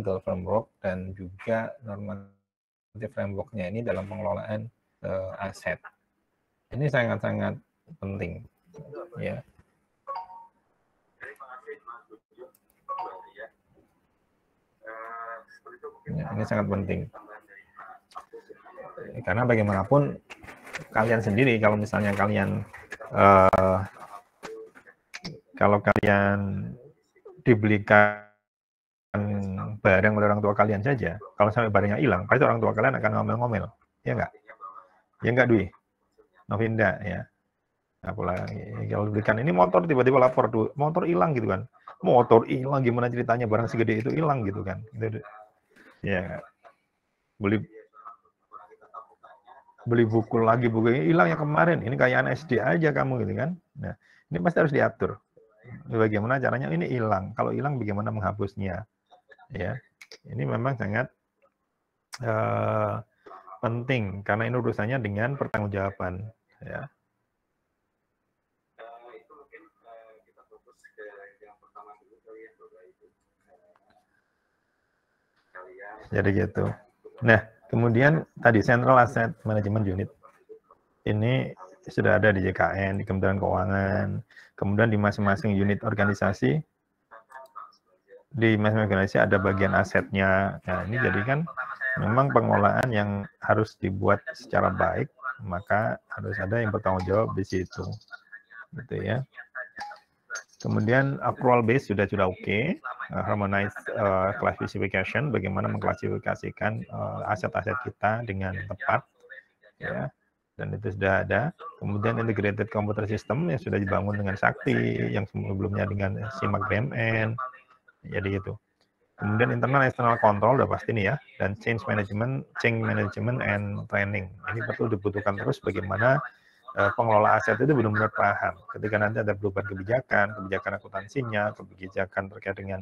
legal framework dan juga normative framework-nya ini dalam pengelolaan aset. Ini sangat-sangat penting, ya. Ini sangat penting. Karena bagaimanapun kalian sendiri, kalau misalnya kalian dibelikan barang oleh orang tua kalian saja, kalau sampai barangnya hilang, pasti orang tua kalian akan ngomel-ngomel, ya enggak? Ya enggak, Dwi? Novinda, ya. Apalagi kalau dibelikan ini motor, tiba-tiba lapor, motor hilang gitu kan. Motor hilang, gimana ceritanya barang segede itu hilang gitu kan. Gitu. Ya, beli buku lagi, bukunya hilang yang kemarin, ini kayak anak SD aja kamu gitu kan. Nah, ini pasti harus diatur. Bagaimana caranya ini hilang, kalau hilang bagaimana menghapusnya, ya. Ini memang sangat penting karena ini urusannya dengan pertanggungjawaban, ya. Jadi gitu. Nah, kemudian tadi Central Asset Management Unit ini sudah ada di JKN, di Kementerian Keuangan, kemudian di masing-masing unit organisasi, ada bagian asetnya. Nah, ini jadi kan memang pengelolaan yang harus dibuat secara baik, maka harus ada yang bertanggung jawab di situ, gitu ya. Kemudian accrual base sudah oke, harmonized classification, bagaimana mengklasifikasikan aset-aset kita dengan tepat, ya, dan itu sudah ada. Kemudian integrated computer system yang sudah dibangun dengan Sakti, yang sebelumnya dengan SIMAK BMN, jadi itu. Kemudian internal external control udah pasti nih ya, dan change management and training. Ini betul dibutuhkan terus bagaimana pengelola aset itu benar-benar paham. Ketika nanti ada perubahan kebijakan akuntansinya, kebijakan terkait dengan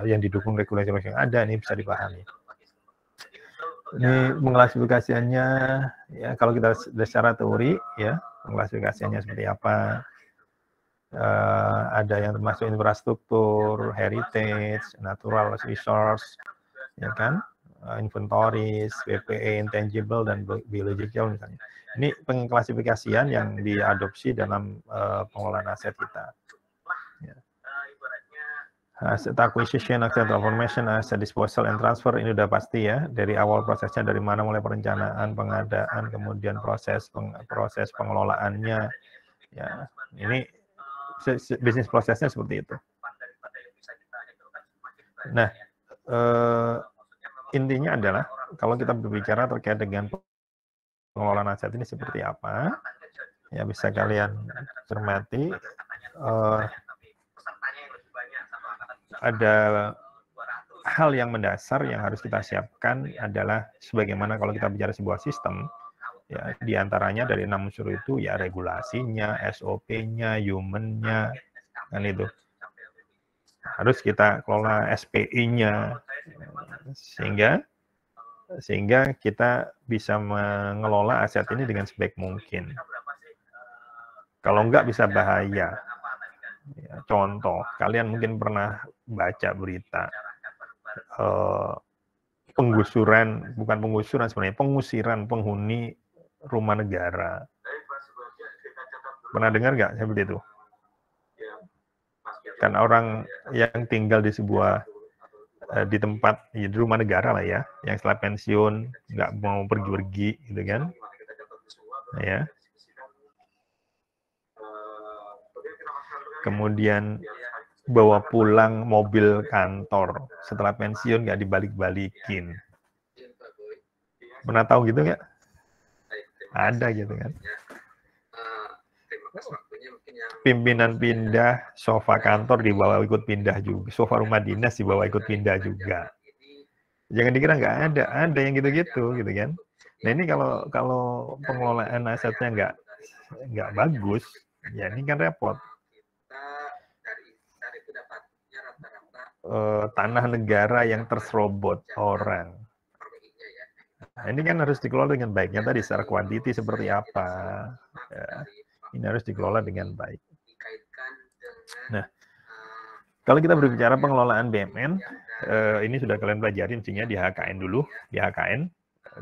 yang didukung regulasi yang ada, ini bisa dipahami. Ini pengklasifikasiannya, ya kalau kita secara teori, ya pengklasifikasiannya seperti apa. Ada yang termasuk infrastruktur, heritage, natural resource, ya kan, inventories, PPE, intangible, dan biological misalnya. Ini pengklasifikasian yang diadopsi dalam pengelolaan aset kita. Ya. Asset acquisition, asset transformation, asset disposal, and transfer, ini udah pasti ya. Dari awal prosesnya, dari mana mulai perencanaan, pengadaan, kemudian proses pengelolaannya. Ya, ini bisnis prosesnya seperti itu. Nah, intinya adalah kalau kita berbicara terkait dengan pengelolaan aset ini seperti apa, ya bisa kalian cermati. Ada hal yang mendasar yang harus kita siapkan adalah sebagaimana kalau kita bicara sebuah sistem, ya diantaranya dari 6 unsur itu ya regulasinya, SOP-nya, human-nya, kan itu. Harus kita kelola SPI-nya, sehingga kita bisa mengelola aset ini dengan sebaik mungkin. Kalau enggak bisa bahaya. Ya, contoh, kalian mungkin pernah baca berita pengusiran penghuni rumah negara. Pernah dengar nggak seperti itu? Kan orang yang tinggal di tempat di rumah negara lah ya, yang setelah pensiun nggak mau pergi-pergi gitu kan, ya. Kemudian bawa pulang mobil kantor setelah pensiun nggak dibalik-balikin. Pernah tahu gitu nggak? Ada gitu kan. Pimpinan pindah, sofa kantor dibawa ikut pindah juga, sofa rumah dinas dibawa ikut pindah juga. Jangan dikira nggak ada yang gitu-gitu gitu kan. Nah ini kalau pengelolaan asetnya nggak bagus, ya ini kan repot. Tanah negara yang terserobot orang. Nah, ini kan harus dikelola dengan baiknya tadi secara kuantiti seperti apa. Ya, ini harus dikelola dengan baik. Nah, kalau kita berbicara pengelolaan BUMN, ini sudah kalian pelajari mestinya di HKN dulu, di HKN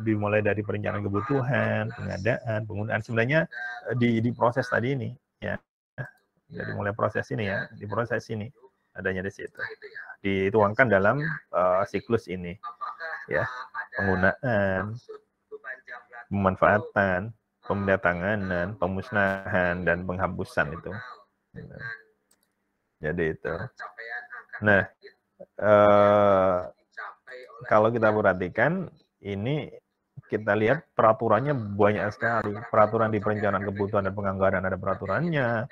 dimulai dari perencanaan kebutuhan, pengadaan, penggunaan, sebenarnya di proses tadi ini ya. Dari mulai proses ini ya, di proses ini adanya di situ. Dituangkan dalam siklus ini ya. Penggunaan, pemanfaatan, pemindatanganan, pemusnahan dan penghapusan itu. Jadi itu. Nah, kalau kita perhatikan ini kita lihat peraturannya banyak sekali. Peraturan di perencanaan kebutuhan dan penganggaran ada peraturannya.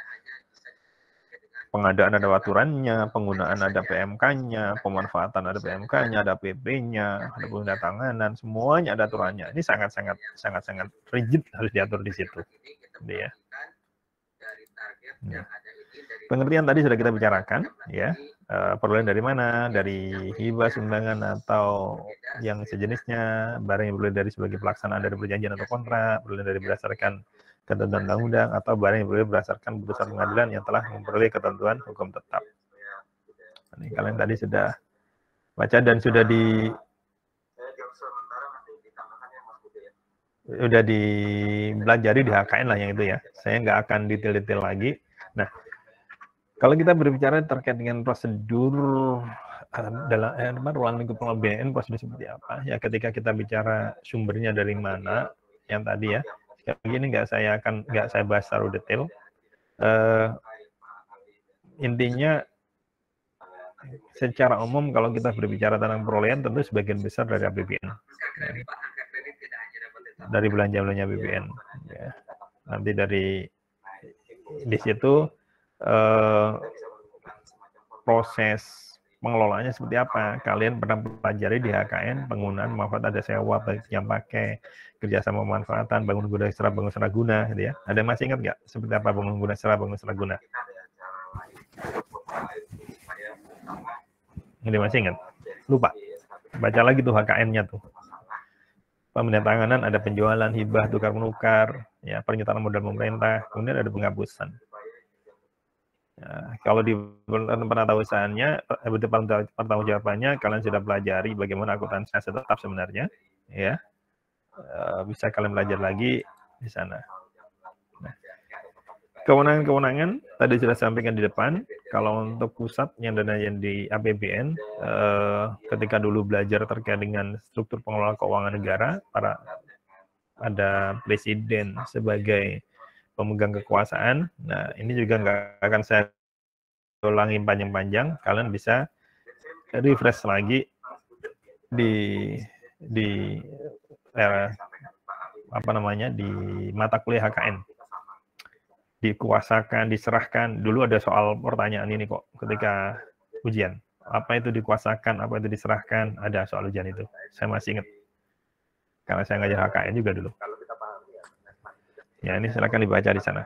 Pengadaan ada aturannya, penggunaan ada PMK-nya, pemanfaatan ada PMK-nya, ada PP-nya, ada pemindatanganan, semuanya ada aturannya. Ini sangat-sangat rigid harus diatur di situ. Ya. Pengertian tadi sudah kita bicarakan, ya. Perolehan dari mana? Dari hibah, sumbangan atau yang sejenisnya, barang yang beroleh dari sebagai pelaksanaan dari perjanjian atau kontrak, beroleh dari berdasarkan ketentuan undang-undang, atau barang yang beroleh berdasarkan putusan pengadilan yang telah memperoleh ketentuan hukum tetap. Ini kalian tadi sudah baca dan sudah dipelajari di HKN lah yang itu ya. Saya nggak akan detail-detail lagi. Nah, kalau kita berbicara terkait dengan prosedur dalam ruang lingkup pengelola BNN, prosedur seperti apa? Ya, ketika kita bicara sumbernya dari mana, yang tadi ya. Sekali ini nggak saya bahas secara detail. Intinya secara umum kalau kita berbicara tentang perolehan tentu sebagian besar dari APBN. Dari belanja-belanja APBN. Ya. Nanti di situ proses pengelolaannya seperti apa? Kalian pernah pelajari di HKN penggunaan manfaat ada sewa, yang pakai, kerjasama pemanfaatan, bangun guna serah, bangun seraguna, gitu ya. Ada yang masih ingat nggak seperti apa bangun guna serah, bangun seraguna? Ini masih ingat? Lupa. Baca lagi tuh HKN-nya tuh. Pemindatanganan ada penjualan, hibah, tukar menukar, ya, pernyataan modal pemerintah, kemudian ada penghapusan. Ya, kalau di penatahusahannya, pertanggungjawabannya kalian sudah pelajari bagaimana akuntansi aset tetap sebenarnya, ya. Bisa kalian belajar lagi di sana. Nah, kewenangan-kewenangan tadi sudah sampaikan di depan. Kalau untuk pusat yang dana yang di APBN, ketika dulu belajar terkait dengan struktur pengelola keuangan negara, ada presiden sebagai pemegang kekuasaan. Nah, ini juga nggak akan saya ulangi panjang-panjang. Kalian bisa refresh lagi di mata kuliah HKN. Dikuasakan, diserahkan. Dulu ada soal pertanyaan ini kok ketika ujian. Apa itu dikuasakan, apa itu diserahkan? Ada soal ujian itu. Saya masih ingat. Karena saya ngajar HKN juga dulu. Ya, ini silakan dibaca di sana.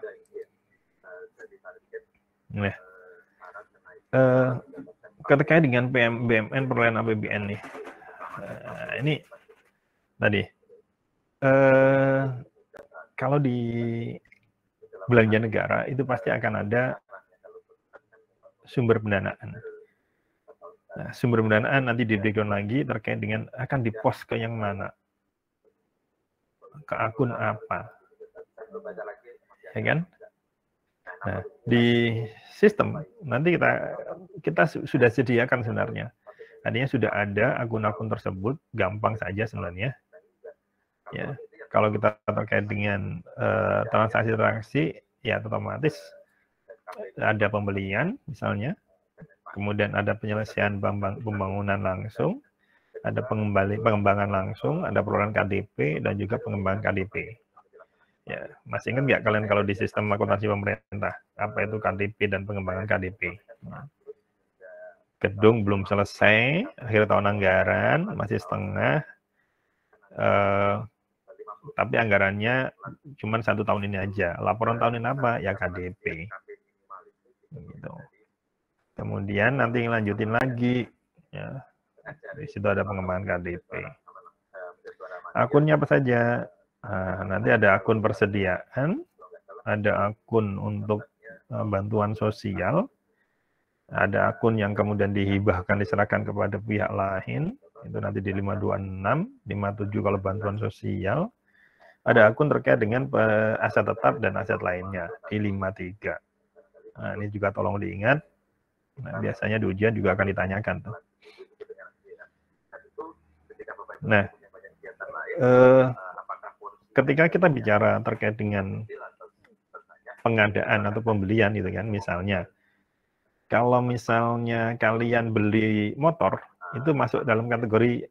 Nah, terkait dengan BMN perolehan APBN nih. Ini tadi kalau di belanja negara itu pasti akan ada sumber pendanaan. Nah, sumber pendanaan nanti di breakdown lagi terkait dengan akan dipos ke yang mana, ke akun apa, ya kan? Nah, di sistem nanti kita sudah sediakan sebenarnya. Artinya sudah ada akun-akun tersebut, gampang saja sebenarnya. Ya, kalau kita terkait dengan transaksi-transaksi, ya otomatis ada pembelian misalnya, kemudian ada penyelesaian pembangunan langsung, ada pengembangan langsung, ada perolehan KDP dan juga pengembangan KDP. Ya, masih ingat nggak kalian kalau di sistem akuntansi pemerintah apa itu KDP dan pengembangan KDP? Gedung belum selesai, akhir tahun anggaran masih setengah, tapi anggarannya cuma 1 tahun ini aja. Laporan tahun ini apa? Ya KDP. Gitu. Kemudian nanti lanjutin lagi, ya. Di situ ada pengembangan KDP. Akunnya apa saja? Nanti ada akun persediaan, ada akun untuk bantuan sosial, Ada akun yang kemudian dihibahkan, diserahkan kepada pihak lain, itu nanti di 526, 57 kalau bantuan sosial. Ada akun terkait dengan aset tetap dan aset lainnya di 53. Nah, ini juga tolong diingat. Nah, biasanya di ujian juga akan ditanyakan tuh. Nah, ketika kita bicara terkait dengan pengadaan atau pembelian gitu kan, misalnya kalau misalnya kalian beli motor, itu masuk dalam kategori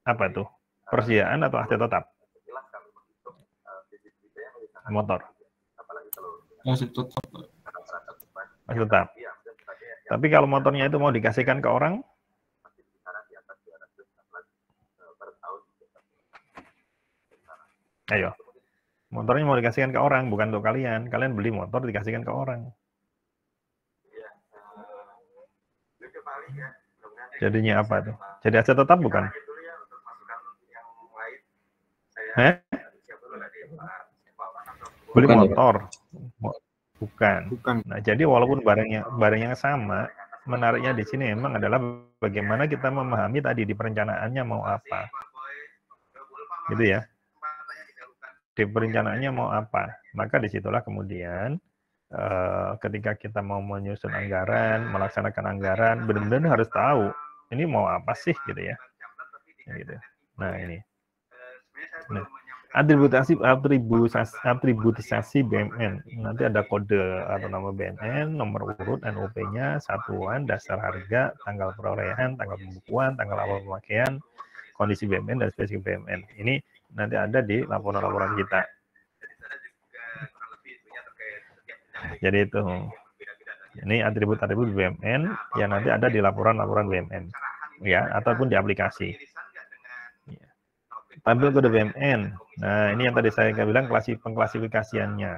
apa tuh? Persediaan atau aset tetap? Motor. Aset tetap. Aset tetap. Tapi kalau motornya itu mau dikasihkan ke orang, ayo, motornya mau dikasihkan ke orang, bukan untuk kalian. Kalian beli motor dikasihkan ke orang. Jadinya apa tuh? Jadi aset tetap bukan? Beli motor, bukan. Nah, jadi walaupun barang yang sama, menariknya di sini memang adalah bagaimana kita memahami tadi di perencanaannya mau apa, gitu ya. Di perencanaannya mau apa, maka disitulah kemudian ketika kita mau menyusun anggaran, melaksanakan anggaran, benar-benar harus tahu ini mau apa sih, gitu ya. Gitu. Nah ini. Nah, atributisasi BMN. Nanti ada kode atau nama BMN, nomor urut NOP-nya, satuan, dasar harga, tanggal perolehan, tanggal pembukuan, tanggal awal pemakaian, kondisi BMN, dan spesifik BMN. Ini nanti ada di laporan-laporan kita. Jadi itu. Ini atribut-atribut BMN yang nanti ada di laporan-laporan BMN. Ya, ataupun di aplikasi. Tampil kode BMN. Nah, ini yang tadi saya bilang pengklasifikasiannya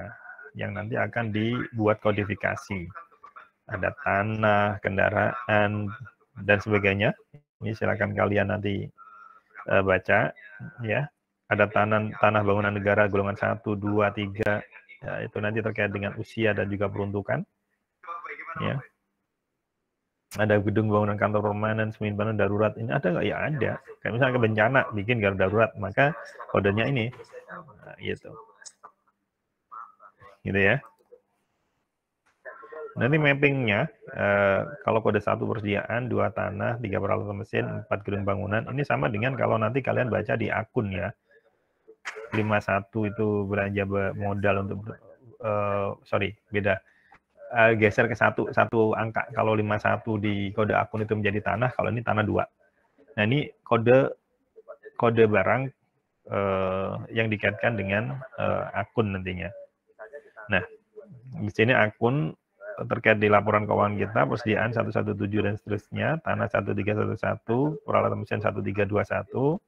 yang nanti akan dibuat kodifikasi. Ada tanah, kendaraan, dan sebagainya. Ini silakan kalian nanti baca ya. Ada tanah bangunan negara golongan 1, 2, 3. Ya, itu nanti terkait dengan usia dan juga peruntukan. Ya. Ada gedung bangunan kantor permanen, penyimpanan darurat, ini ada nggak? Ya ada. Kayak misalnya bencana, bikin darurat, maka kodenya ini, nah, gitu. Gitu ya. Nanti mappingnya, kalau kode 1 persediaan, 2 tanah, 3 peralatan mesin, 4 gedung bangunan, ini sama dengan kalau nanti kalian baca di akun ya. 51 itu belanja modal untuk, beda. Geser ke satu angka. Kalau 51 di kode akun itu menjadi tanah, kalau ini tanah 2. Nah, ini kode barang yang dikaitkan dengan akun nantinya. Nah, di sini akun terkait di laporan keuangan kita, persediaan 117 dan seterusnya, tanah 1311, peralatan mesin 1321,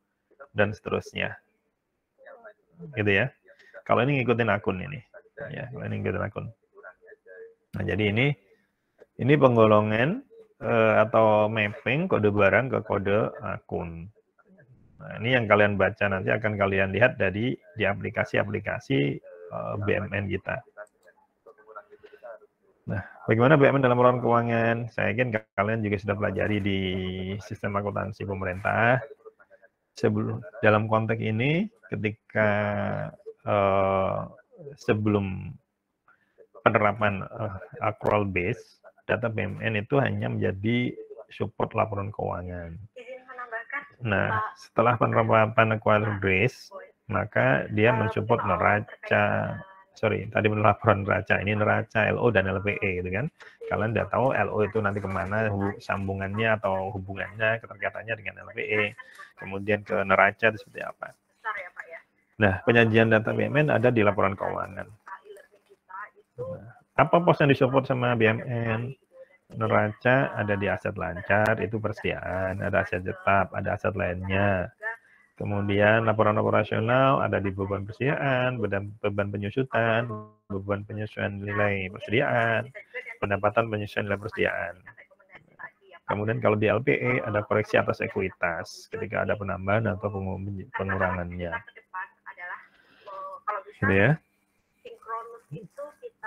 dan seterusnya. Gitu ya. Kalau ini ngikutin akun ini. Ya, kalau ini ngikutin akun. Nah, jadi ini penggolongan atau mapping kode barang ke kode akun. Nah, ini yang kalian baca nanti akan kalian lihat di aplikasi-aplikasi BMN kita. Nah, bagaimana BMN dalam laporan keuangan? Saya yakin kalian juga sudah pelajari di sistem akuntansi pemerintah. Dalam konteks ini, ketika sebelum penerapan accrual base, data BMN itu hanya menjadi support laporan keuangan. Nah, setelah penerapan accrual base, maka dia mensupport neraca, laporan neraca. Ini neraca, LO, dan LPE gitu kan. Kalian udah tahu LO itu nanti kemana, sambungannya atau hubungannya, keterkaitannya dengan LPE. Kemudian ke neraca itu seperti apa. Nah, penyajian data BMN ada di laporan keuangan. Nah, apa pos yang disupport sama BMN? Neraca ada di aset lancar, itu persediaan, ada aset tetap, ada aset lainnya. Kemudian laporan operasional ada di beban persediaan, beban penyusutan, beban penyesuaian nilai persediaan, pendapatan penyesuaian nilai persediaan. Kemudian kalau di LPE ada koreksi atas ekuitas ketika ada penambahan atau pengurangannya. Gitu ya.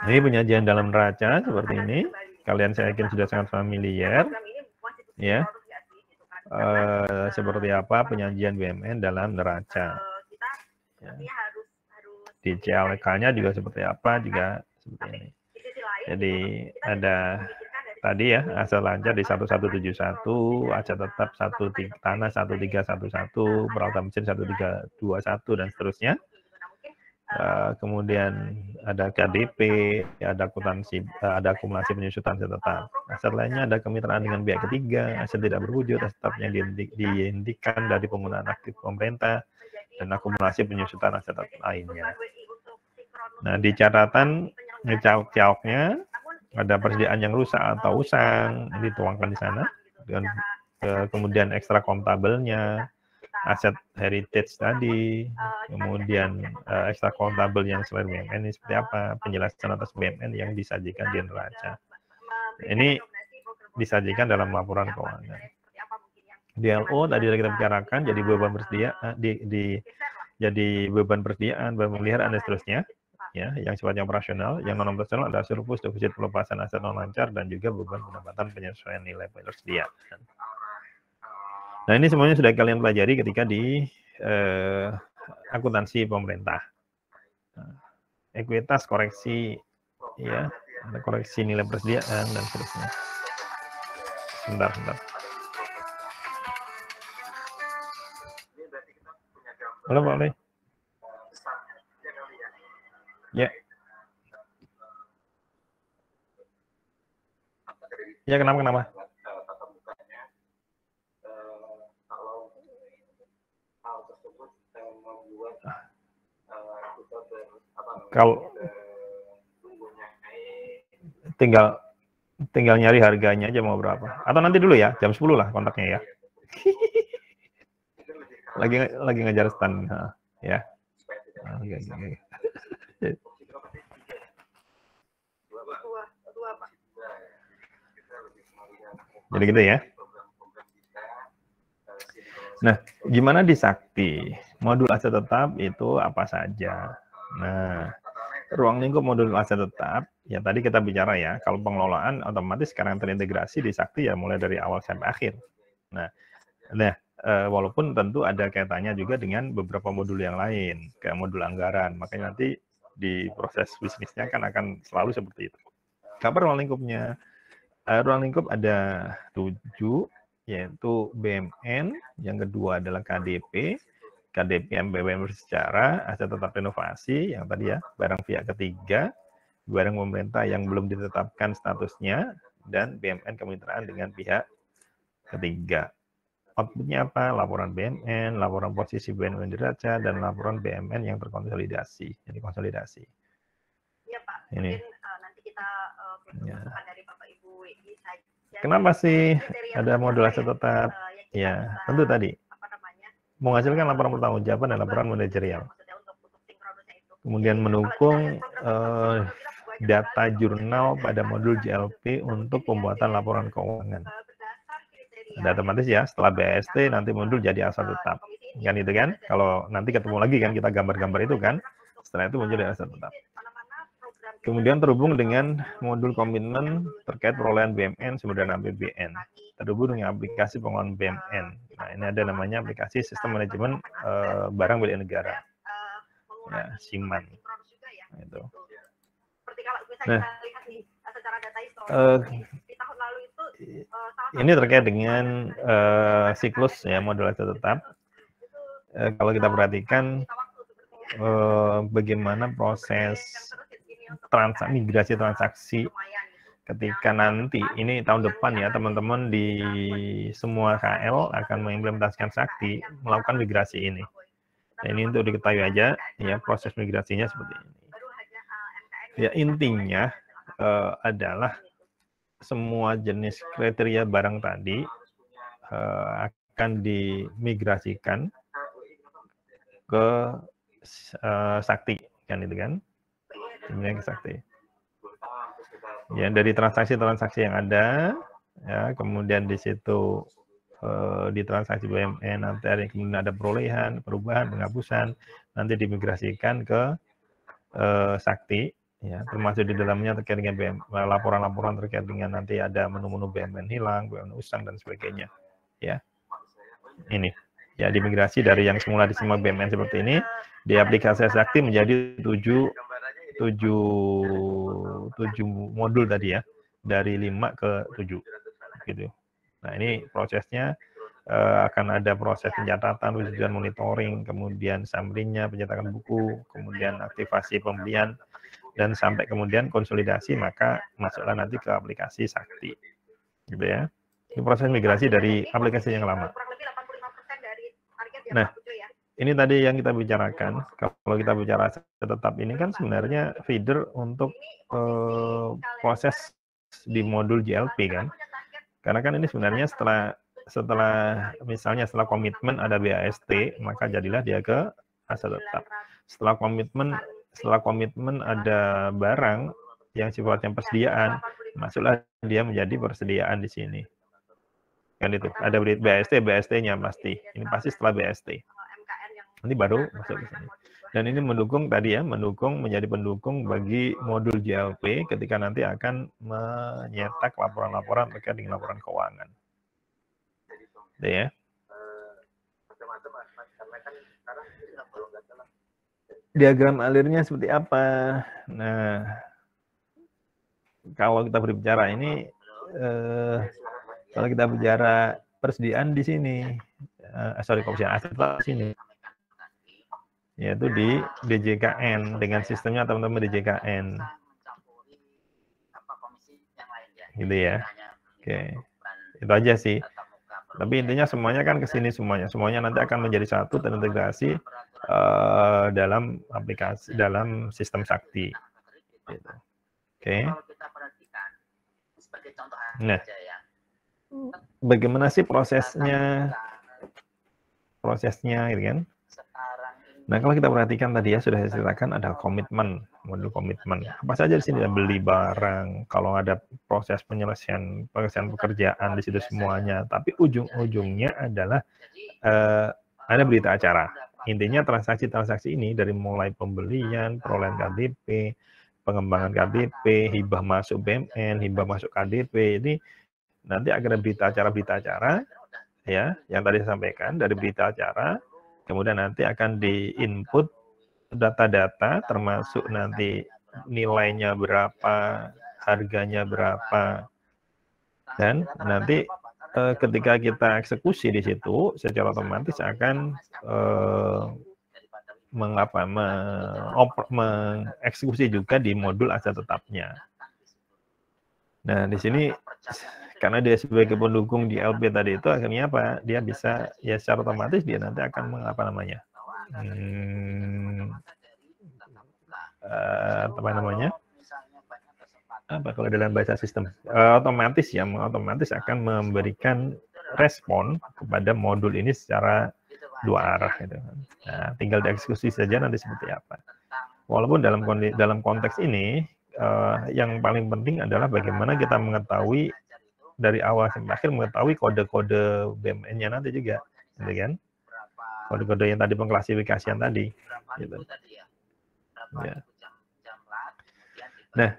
Ini penyajian dalam neraca seperti ini. kalian saya yakin sudah sangat familiar, ya, seperti apa penyajian BUMN dalam neraca. Ya. Di CLK-nya juga seperti apa, juga seperti ini. Jadi ada tadi ya, aset lancar di 1171, aset tetap tanah 1311, peralatan mesin 1321 dan seterusnya. Kemudian ada KDP, ada akuntansi, ada akumulasi penyusutan aset tetap. Aset lainnya ada kemitraan dengan pihak ketiga, aset tidak berwujud, aset tetap yang dihentikan dari penggunaan aktif pemerintah, dan akumulasi penyusutan aset tetap lainnya. Nah, di catatan caok-caoknya ada persediaan yang rusak atau usang, dituangkan di sana, dan kemudian ekstra kontabelnya, aset heritage tadi, kemudian ekstra kontabel yang selain BUMN ini seperti apa, penjelasan atas BUMN yang disajikan di neraca. Ini disajikan dalam laporan keuangan. DLO tadi kita bicarakan jadi beban persediaan, jadi beban persediaan, beban pemeliharaan dan seterusnya. Ya, yang sifatnya operasional, yang non operasional ada surplus, defisit, pelepasan aset non lancar, dan juga beban pendapatan penyesuaian nilai persediaan. Nah, ini semuanya sudah kalian pelajari ketika di akuntansi pemerintah. Nah, ekuitas, koreksi, ya, ada koreksi nilai persediaan dan seterusnya. Sebentar. Halo Pak Oleh. Ya. Ya, kenapa? Kalau tinggal nyari harganya aja mau berapa. Atau nanti dulu ya, jam 10 lah kontaknya ya. lagi ngejar stand ya. Jadi gitu ya. Nah, gimana di Sakti? Modul aset tetap itu apa saja? Nah, ruang lingkup modul aset tetap, ya tadi kita bicara ya, kalau pengelolaan otomatis sekarang terintegrasi di Sakti ya mulai dari awal sampai akhir. Nah, walaupun tentu ada kaitannya juga dengan beberapa modul yang lain, kayak modul anggaran. Makanya nanti di proses bisnisnya kan akan selalu seperti itu. Kapan ruang lingkupnya? Ruang lingkup ada 7, yaitu BUMN, yang kedua adalah KDP, MBWM bersejarah, aset tetap renovasi, yang tadi ya, barang pihak ketiga, barang pemerintah yang belum ditetapkan statusnya, dan BUMN kemitraan dengan pihak ketiga. Outputnya apa? Laporan BUMN, laporan posisi BUMN neraca, dan laporan BUMN yang terkonsolidasi. Jadi konsolidasi. Iya Pak, ini. Nanti kita ya. Dari Bapak Ibu kenapa sih ada modul aset tetap? Ya, tentu tadi menghasilkan laporan pertanggungjawaban dan laporan manajerial. Kemudian mendukung data jurnal pada modul JLP untuk pembuatan laporan keuangan. Ada otomatis ya, setelah BAST nanti modul jadi aset tetap. Kan itu kan? Kalau nanti ketemu lagi kan kita gambar-gambar itu kan, setelah itu muncul aset tetap. Kemudian terhubung dengan modul komitmen terkait perolehan BUMN sumber dana APBN. Terhubung dengan aplikasi pengelolaan BUMN. Nah, ini ada namanya aplikasi sistem manajemen barang milik negara. Ya, SIMAN. Itu. Nah, ini terkait dengan siklus ya modul aset tetap. Kalau kita perhatikan bagaimana proses migrasi transaksi ketika nanti ini tahun depan ya teman-teman di semua KL akan mengimplementasikan Sakti melakukan migrasi ini. Nah, ini untuk diketahui aja ya proses migrasinya seperti ini. Ya intinya adalah semua jenis kriteria barang tadi akan dimigrasikan ke Sakti kan itu kan. Ini Sakti. Ya dari transaksi-transaksi yang ada, ya kemudian di situ di transaksi BUMN nanti ada kemudian ada perolehan, perubahan, penghapusan, nanti dimigrasikan ke Sakti, ya, termasuk di dalamnya terkait dengan laporan-laporan terkait dengan nanti ada menu-menu BUMN hilang, BUMN usang dan sebagainya. Ya, ini ya dimigrasi dari yang semula disimpan BUMN seperti ini di aplikasi Sakti menjadi 7 modul tadi ya, dari 5 ke 7 gitu. Nah, ini prosesnya akan ada proses pencatatan, tujuan monitoring, kemudian summary-nya, pencetakan buku, kemudian aktivasi pembelian, dan sampai kemudian konsolidasi, maka masuklah nanti ke aplikasi Sakti, gitu ya. Ini proses migrasi dari aplikasi yang lama. Nah, ini tadi yang kita bicarakan. Kalau kita bicara aset tetap ini kan sebenarnya feeder untuk proses di modul JLP kan. Karena kan ini sebenarnya setelah misalnya setelah komitmen ada BAST, maka jadilah dia ke aset tetap. Setelah komitmen ada barang yang sifatnya persediaan, masuklah dia menjadi persediaan di sini. Kan itu. Ada BAST-nya pasti. Ini pasti setelah BAST. Nanti baru masuk ke sini. Dan ini mendukung tadi ya, menjadi pendukung bagi modul JLP ketika nanti akan menyetak laporan-laporan terkait dengan laporan keuangan. Ya. Diagram alirnya seperti apa? Nah, kalau kita berbicara ini, kalau kita bicara persediaan di sini, aset di sini, yaitu di DJKN dengan sistemnya teman-teman DJKN, gitu ya. Oke, itu aja sih. Tapi intinya semuanya kan ke sini semuanya nanti akan menjadi satu terintegrasi dalam aplikasi, dalam sistem Sakti. Gitu. Oke. Nah, bagaimana sih prosesnya gitu kan? Nah, kalau kita perhatikan tadi ya sudah saya ceritakan ada komitmen, modul komitmen. Apa saja di sini ada beli barang, kalau ada proses penyelesaian pekerjaan di situ semuanya. Tapi ujung-ujungnya adalah ada berita acara. Intinya transaksi-transaksi ini dari mulai pembelian, perolehan KDP, pengembangan KDP, hibah masuk BUMN, hibah masuk KDP, ini nanti akan ada berita acara ya, yang tadi saya sampaikan dari berita acara. Kemudian nanti akan di-input data-data termasuk nanti nilainya berapa, harganya berapa. Dan nanti ketika kita eksekusi di situ secara otomatis akan mengeksekusi juga di modul aset tetapnya. Nah, di sini karena dia sebagai pendukung di LP tadi itu akhirnya apa? Dia bisa ya secara otomatis dia nanti akan apa kalau dalam bahasa sistem otomatis akan memberikan respon kepada modul ini secara dua arah gitu. Nah, tinggal dieksekusi saja nanti seperti apa. Walaupun dalam konteks ini yang paling penting adalah bagaimana kita mengetahui dari awal sampai akhir, mengetahui kode-kode BUMN-nya nanti juga, gitu kan? Kode-kode yang tadi pengklasifikasian tadi, gitu. Ya. Nah,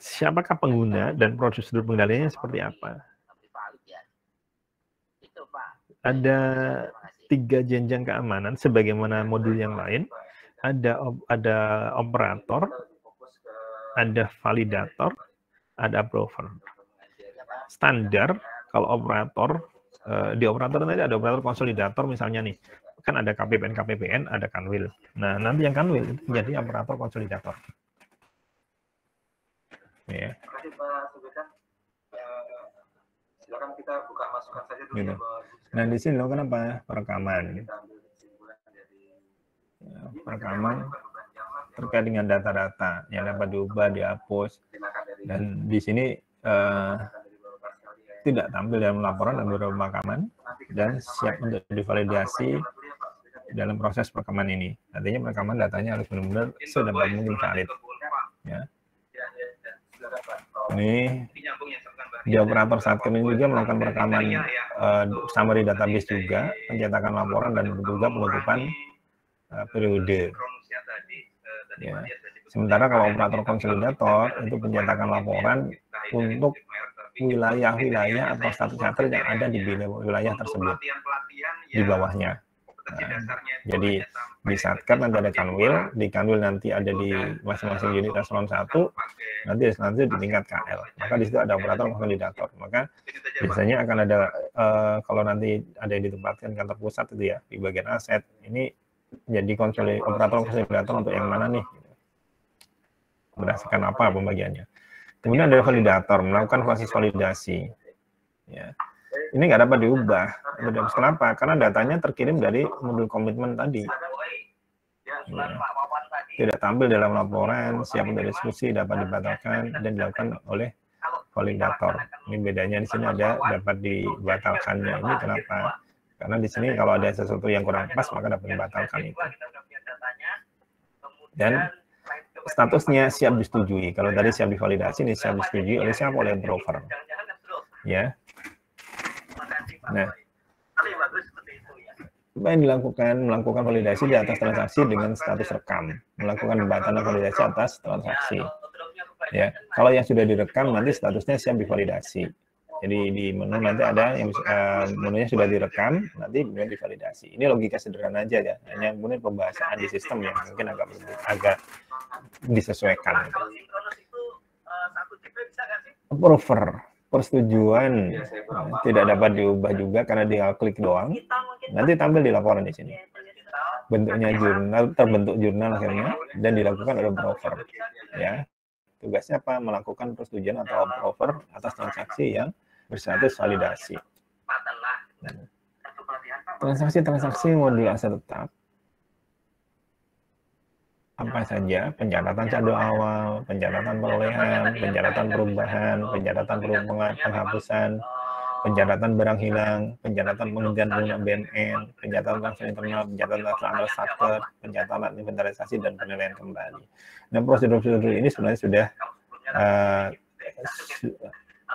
siapakah pengguna dan prosedur pengendaliannya seperti apa? Ada 3 jenjang keamanan sebagaimana modul yang lain. Ada operator, ada validator, ada approver. Standar kalau operator, di operator nanti ada operator konsolidator misalnya nih, kan ada KPPN, ada Kanwil. Nah, nanti yang Kanwil itu menjadi operator konsolidator. Ya. Silakan kita buka masukan saja dulu gitu. Nah, di sini loh kenapa perekaman? Ya, perekaman terkait dengan data-data yang dapat diubah, dihapus, dan di sini tidak tampil dalam laporan dan beberapa perekaman dan siap untuk divalidasi dalam proses perekaman ini. Artinya perekaman datanya harus benar-benar sedapat mungkin valid. Ya. Ini di operator Satkem ini juga melakukan perekaman summary database juga, pencetakan laporan dan juga penutupan periode. Ya. Sementara kalau operator konsolidator itu pencetakan laporan untuk wilayah-wilayah atau status yang ada di wilayah tersebut di bawahnya. Nah, jadi di Satker nanti ada Kanwil, di Kanwil nanti ada di masing-masing unit eselon 1, nanti di tingkat KL. Maka di situ ada operator konsolidator. Maka biasanya akan ada kalau nanti ada yang ditempatkan kantor pusat itu ya di bagian aset, ini jadi operator konsolidator untuk yang mana nih? Berdasarkan apa pembagiannya? Kemudian ada validator melakukan proses validasi. Ya. Ini nggak dapat diubah. Kenapa? Karena datanya terkirim dari modul komitmen tadi. Ya. Tidak tampil dalam laporan, siap untuk diskusi, dapat dibatalkan, dan dilakukan oleh validator. Ini bedanya di sini ada dapat dibatalkannya. Ini kenapa? Karena di sini kalau ada sesuatu yang kurang pas, maka dapat dibatalkan itu. Dan statusnya siap disetujui. Kalau tadi siap divalidasi, ini siap disetujui oleh siapa? Oleh broker. Ya. Nah, apa yang dilakukan? Melakukan validasi di atas transaksi dengan status rekam. Melakukan pembatalan validasi atas transaksi. Ya, kalau yang sudah direkam nanti statusnya siap divalidasi. Jadi di menu nanti ada yang menunya sudah direkam, nanti kemudian divalidasi. Ini logika sederhana aja ya. Hanya kemudian pembahasan di sistem yang mungkin agak disesuaikan. Approver. Persetujuan tidak dapat diubah juga karena dia klik doang. Nanti tampil di laporan di sini. Bentuknya jurnal, terbentuk jurnal akhirnya dan dilakukan oleh broker. Ya, tugasnya apa? Melakukan persetujuan atau approver atas transaksi yang berstatus validasi. Transaksi modul aset tetap. Apa saja? Pencatatan saldo awal, pencatatan perolehan, pencatatan perubahan, pencatatan penghapusan, pencatatan barang hilang, pencatatan penghentian penggunaan BMN, pencatatan transfer internal, pencatatan transfer Satker, pencatatan inventarisasi dan penilaian kembali. Nah, prosedur-prosedur ini sebenarnya sudah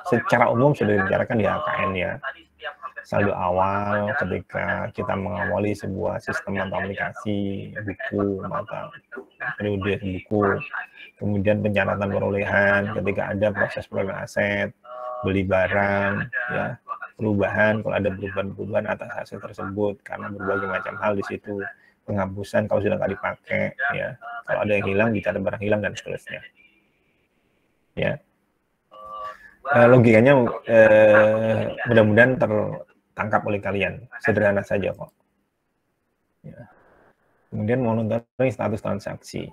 secara umum sudah dibicarakan di AKN ya. Saldo awal ketika kita mengawali sebuah sistem atau aplikasi, buku, mata periode buku, kemudian pencatatan perolehan ketika ada proses perolehan aset, beli barang, ya, perubahan kalau ada perubahan atas aset tersebut karena berbagai macam hal di situ, penghapusan kalau sudah nggak dipakai, ya, kalau ada yang hilang dicatat barang hilang dan seterusnya, ya. Logikanya mudah-mudahan tertangkap oleh kalian, sederhana saja kok. Ya. Kemudian monitoring status transaksi.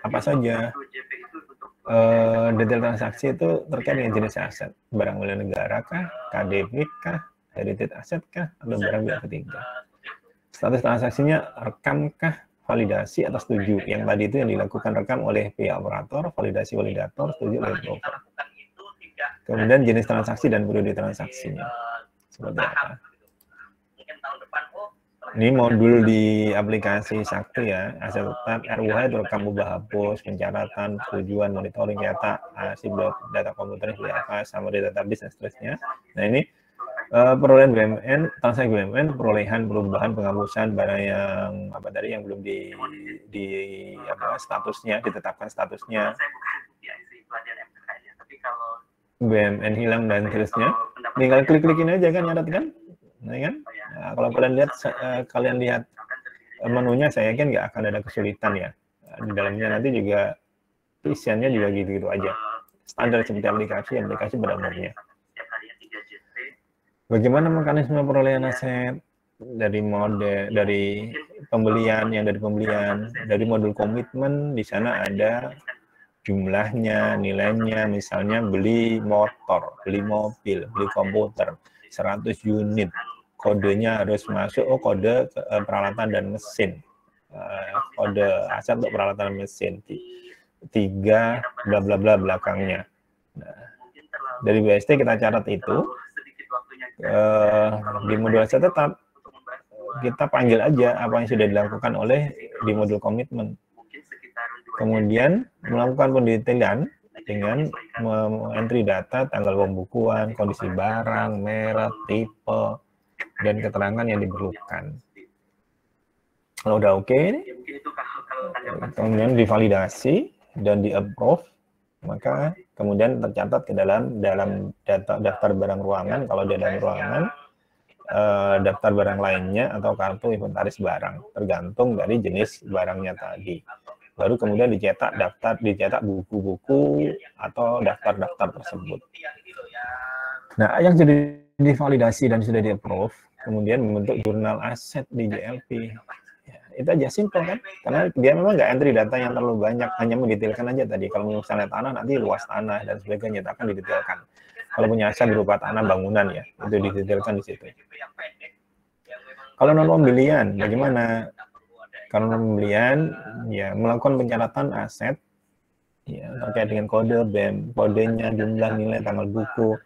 Apa saja? Detail transaksi itu terkait dengan jenis aset, barang milik negara kah, KDP kah, heritage aset kah, atau barang pihak ketiga. Status transaksinya rekam kah, validasi atau setuju. Yang tadi itu yang dilakukan rekam oleh pihak operator, validasi validator, setuju oleh broker. Kemudian jenis transaksi dan periode transaksinya. Seperti apa? Ini modul di aplikasi Sakti ya, aset tetap, RUH itu rekam ubah hapus, pencatatan, persetujuan, monitoring data, arsip data komputer seperti apa, sama di database dan seterusnya. Nah ini perolehan BMN, transaksi BMN, perolehan, perubahan, penghapusan barang yang apa tadi yang belum di apa statusnya, ditetapkan statusnya. BMN hilang dan seterusnya, tinggal klik-klikin aja kan, nyatet kan, nah, kan? Nah, kalau kalian lihat menunya, saya yakin nggak akan ada kesulitan ya. Di dalamnya nanti juga isiannya juga gitu-gitu aja, standar seperti aplikasi pada umumnya. Bagaimana mekanisme perolehan aset dari pembelian, dari modul komitmen di sana ada jumlahnya, nilainya, misalnya beli motor, beli mobil, beli komputer, 100 unit, kodenya harus masuk, kode peralatan dan mesin, kode aset untuk peralatan dan mesin, 3 bla bla bla belakangnya. Nah, dari BST kita catat itu, di modul aset tetap, kita panggil aja apa yang sudah dilakukan oleh di modul komitmen. Kemudian melakukan pendetailan dengan entry data, tanggal pembukuan, kondisi barang, merek, tipe, dan keterangan yang diperlukan. Kalau udah oke, kemudian divalidasi dan di-approve, maka kemudian tercatat ke dalam daftar barang ruangan kalau di dalam ruangan, daftar barang lainnya atau kartu inventaris barang, tergantung dari jenis barangnya tadi. Baru kemudian dicetak buku-buku atau daftar-daftar tersebut. Nah, yang sudah divalidasi dan sudah di-approve, kemudian membentuk jurnal aset di JLP. Ya, itu aja simpel kan? Karena dia memang nggak entry data yang terlalu banyak, hanya mendetailkan aja tadi. Kalau misalnya tanah, nanti luas tanah dan sebagainya, akan didetailkan. Kalau punya aset berupa tanah bangunan ya, itu didetailkan di situ. Kalau non pembelian, bagaimana? Kalau non pembelian, ya melakukan pencatatan aset, ya terkait dengan kode BEM, kodenya, jumlah, nilai, tanggal buku,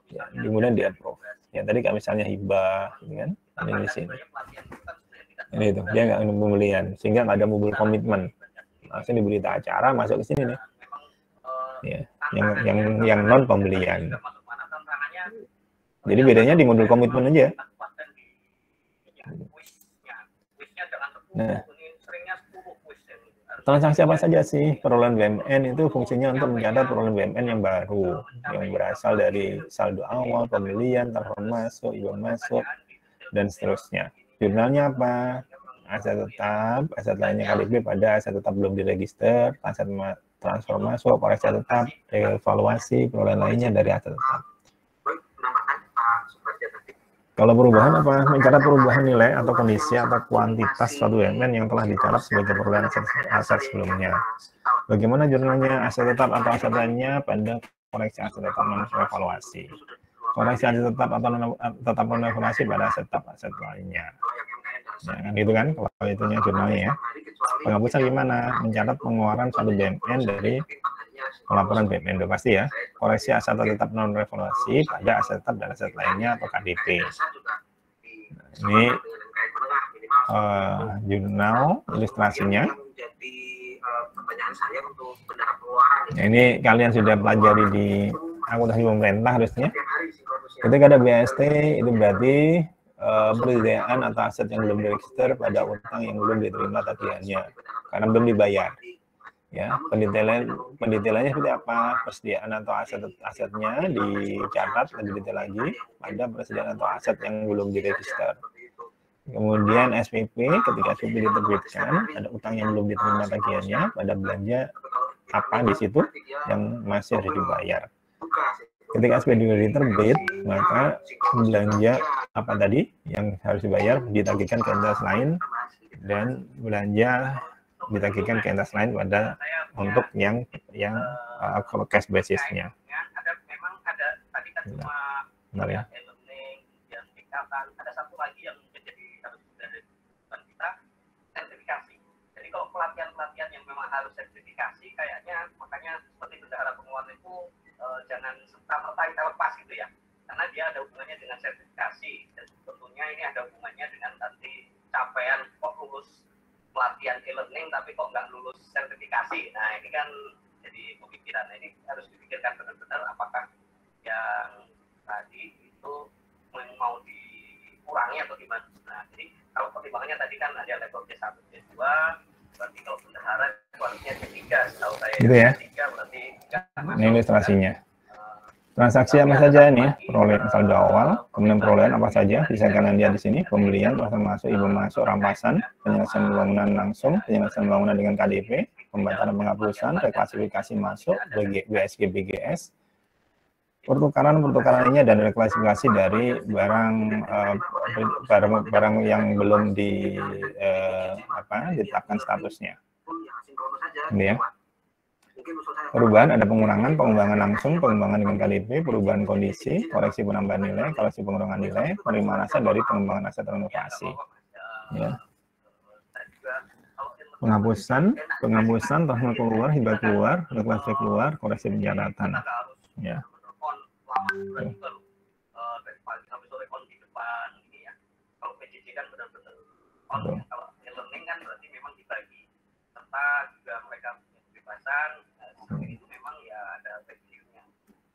ya, kemudian di-approve. Ya tadi kayak misalnya hibah, kan? Ada di sini. Ini itu, dia nggak pembelian, sehingga nggak ada mobil komitmen. Langsung di berita acara masuk ke sini nih. Ya, yang non pembelian. Jadi bedanya di modul komitmen aja. Nah, transaksi apa saja sih perolehan BMN itu fungsinya untuk mencatat perolehan BMN yang baru, yang berasal dari saldo awal, pembelian, transfer masuk, iuran masuk, dan seterusnya. Jurnalnya apa? Aset tetap, aset lainnya KDP pada aset tetap belum diregister, aset transfer masuk, koreksi tetap, evaluasi perolehan lainnya dari aset tetap. Kalau perubahan apa? Mencatat perubahan nilai atau kondisi atau kuantitas suatu BMN yang telah dicatat sebagai perolehan aset sebelumnya. Bagaimana jurnalnya aset tetap atau aset lainnya pada koreksi aset tetap non evaluasi. Koreksi aset tetap atau tetap non evaluasi pada aset tetap aset lainnya. Ya, kan gitu kan? Kalau itunya jurnalnya ya. Penghapusan gimana? Mencatat pengeluaran suatu BMN dari pelaporan BMN udah pasti ya. Koreksi aset tetap non evaluasi pada aset tetap dan aset lainnya atau KDP. Nah, ini jurnal ilustrasinya. Nah, ini kalian sudah pelajari di akuntansi pemerintah harusnya. Ketika ada BST itu berarti persediaan atau aset yang belum diregister pada utang yang belum diterima tagihannya karena belum dibayar. Ya, pendetailannya seperti apa? Persediaan atau asetnya dicatat lebih detail lagi pada persediaan atau aset yang belum diregister. Kemudian SPP, ketika SPP diterbitkan, ada utang yang belum diterima tagihannya, pada belanja apa di situ yang masih harus dibayar. Ketika SPP diterbit, maka belanja apa tadi yang harus dibayar ditagihkan ke entitas lain dan belanja ditagihkan ke entitas lain pada untuk yang cash basisnya. Benar ya. Ada satu lagi yang menjadi harus dari kita, sertifikasi. Jadi kalau pelatihan yang memang harus sertifikasi, kayaknya makanya seperti bendahara pengeluaran itu jangan serta-merta kita lepas gitu ya, karena dia ada hubungannya dengan sertifikasi dan tentunya ini ada hubungannya dengan nanti capaian kok lulus pelatihan e-learning tapi kok nggak lulus sertifikasi. Nah ini kan jadi pemikiran. Nah, ini harus dipikirkan benar-benar apakah yang tadi itu mau dikurangi atau gimana. Nah jadi kalau pertimbangannya tadi kan ada level C1, C2, berarti kalau bendahara harusnya C3 setahu saya. Gitu ya. C3 berarti ini ilustrasinya. Transaksi apa saja ini? Perolehan saldo awal, kemudian perolehan apa saja? Bisa kalian lihat di sini. Pembelian, transfer masuk, iuran masuk, rampasan, penyelesaian pembangunan langsung, penyelesaian pembangunan dengan KDP, pembatalan penghapusan, reklasifikasi masuk, BSG BGS, pertukaran lainnya dan reklasifikasi dari barang yang belum ditetapkan statusnya. Ini ya. Perubahan ada pengurangan, pengembangan langsung, pengembangan dengan KDP, perubahan kondisi, koreksi penambahan nilai, koreksi pengurangan nilai, penerimaan aset dari pengembangan aset renovasi. Ya. Penghapusan, transfer keluar, hibah keluar, reklasifikasi keluar, koreksi pencatatan. Ya.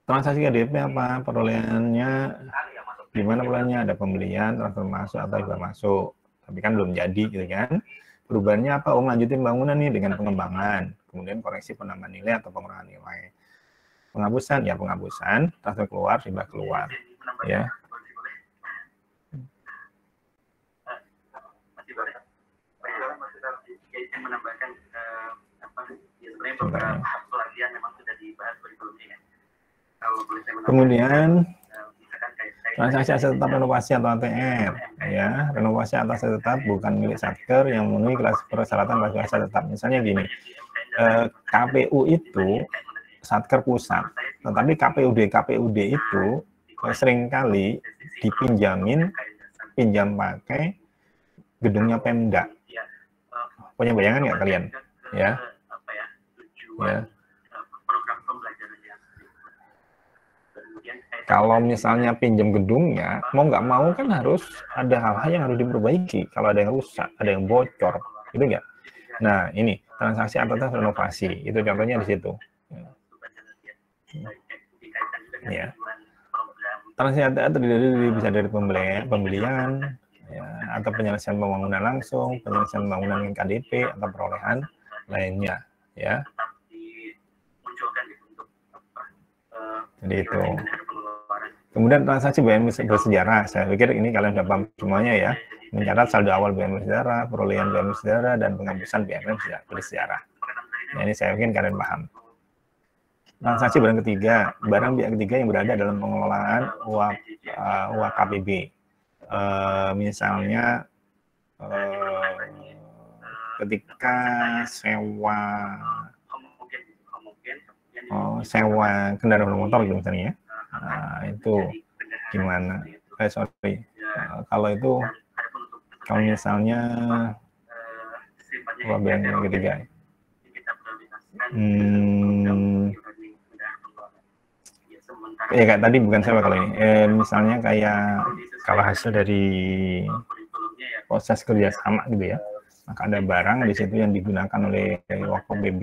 Transaksi KDP apa? Perolehannya gimana perolehannya? Ada pembelian, transfer masuk atau hibah masuk. Tapi kan belum jadi gitu kan. Perubahannya apa? Oh, lanjutin bangunan nih dengan pengembangan, kemudian koreksi penambahan nilai atau pengurangan nilai. Penghapusan ya penghapusan, transfer keluar, hibah keluar, ya. Menambahkan apa? Ya sebenarnya beberapa pelatihan memang sudah dibahas kurikulumnya ya. Kalau boleh saya menambahkan, kemudian misalkan kayak transaksi aset tetap renovasi atau ATR, ya. Renovasi atas aset tetap bukan milik Satker yang memenuhi persyaratan klasifikasi aset tetap. Misalnya gini, KPU itu Satker pusat, tetapi KPUD itu seringkali dipinjamin pinjam pakai gedungnya Pemda. Punya bayangan nggak kalian? Ya. Ya. Kalau misalnya pinjam gedungnya, mau nggak mau kan harus ada hal-hal yang harus diperbaiki. Kalau ada yang rusak, ada yang bocor, gitu nggak? Nah, ini transaksi atas renovasi, itu contohnya di situ. Ya. Transaksi atas bisa dari pembelian, ya, atau penyelesaian pembangunan langsung, penyelesaian pembangunan dengan KDP atau perolehan lainnya, ya. Jadi itu. Kemudian transaksi BM bersejarah, saya pikir ini kalian sudah paham semuanya ya. Mencatat saldo awal BM bersejarah, perolehan BM bersejarah, dan penghapusan BM bersejarah. Nah, ini saya yakin kalian paham. Transaksi barang ketiga, barang pihak ketiga yang berada dalam pengelolaan UAKPB. Misalnya ketika sewa kendaraan bermotor gitu misalnya, itu gimana? Kalau itu, kalau misalnya yang ketiga, ya kayak tadi bukan sewa kalau ini, misalnya kayak kalau hasil dari proses kerjasama gitu ya, maka ada barang di situ yang digunakan oleh UAKPB,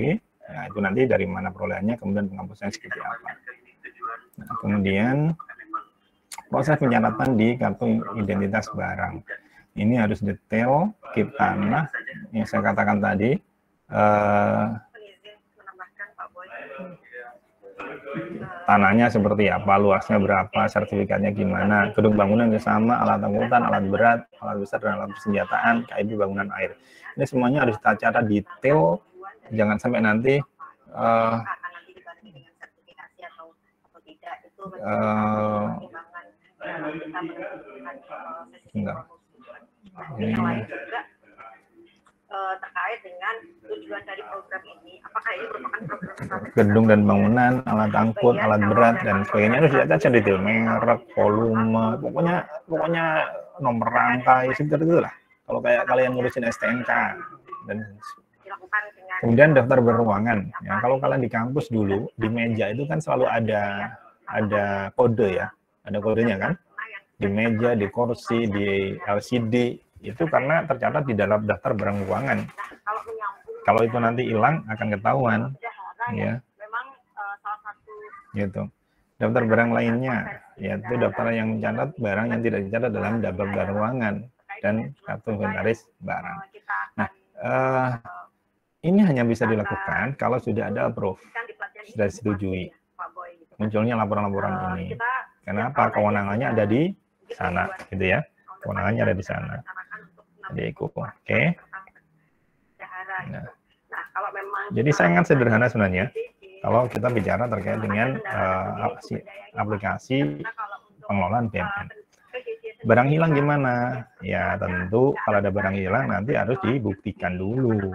ya itu nanti dari mana perolehannya, kemudian penghapusannya seperti apa. Nah, kemudian proses pencatatan di kartu identitas barang. Ini harus detail, keep tanah, yang saya katakan tadi, tanahnya seperti apa, luasnya berapa, sertifikatnya gimana, gedung bangunan sama, alat angkutan, alat berat, alat besar, dan alat persenjataan, KIB bangunan air. Ini semuanya harus kita catat detail, jangan sampai nanti terkait dengan tujuan dari program ini, apakah ini merupakan program gedung dan bangunan, alat angkut, alat berat, dan sebagainya harus dicatat detail, merek, volume, pokoknya nomor rangkai, seperti itu lah. Kalau kayak kalian ngurusin STNK dan kemudian daftar berruangan. Ya, kalau kalian di kampus dulu di meja itu kan selalu ada kode ya, ada kodenya kan, di meja, di kursi, di LCD, itu karena tercatat di dalam daftar barang ruangan. Kalau itu nanti hilang akan ketahuan, ya. Gitu. Daftar barang lainnya, yaitu daftar yang mencatat barang yang tidak dicatat dalam daftar ruangan dan kartu inventaris barang. Nah, ini hanya bisa dilakukan kalau sudah ada approve, sudah disetujui. Munculnya laporan-laporan ini. Kenapa? Kewenangannya ada di sana, gitu ya. Kewenangannya ada di sana. Jadi oke. Nah, jadi sangat sederhana sebenarnya kalau kita bicara terkait dengan aplikasi pengelolaan BMN. Barang hilang gimana? Ya tentu kalau ada barang hilang nanti harus dibuktikan dulu.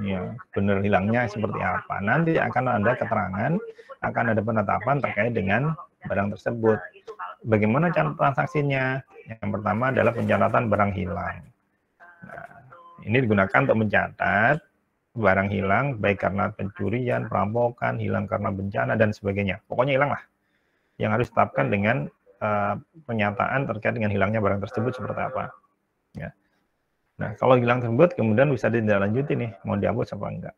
Ya, benar hilangnya seperti apa. Nanti akan ada keterangan, akan ada penetapan terkait dengan barang tersebut. Bagaimana cara transaksinya? Yang pertama adalah pencatatan barang hilang. Nah, ini digunakan untuk mencatat barang hilang, baik karena pencurian, perampokan, hilang karena bencana, dan sebagainya. Pokoknya hilang lah. Yang harus ditetapkan dengan pernyataan terkait dengan hilangnya barang tersebut seperti apa. Ya. Nah, kalau hilang tersebut, kemudian bisa ditindaklanjuti nih, mau dihapus apa enggak.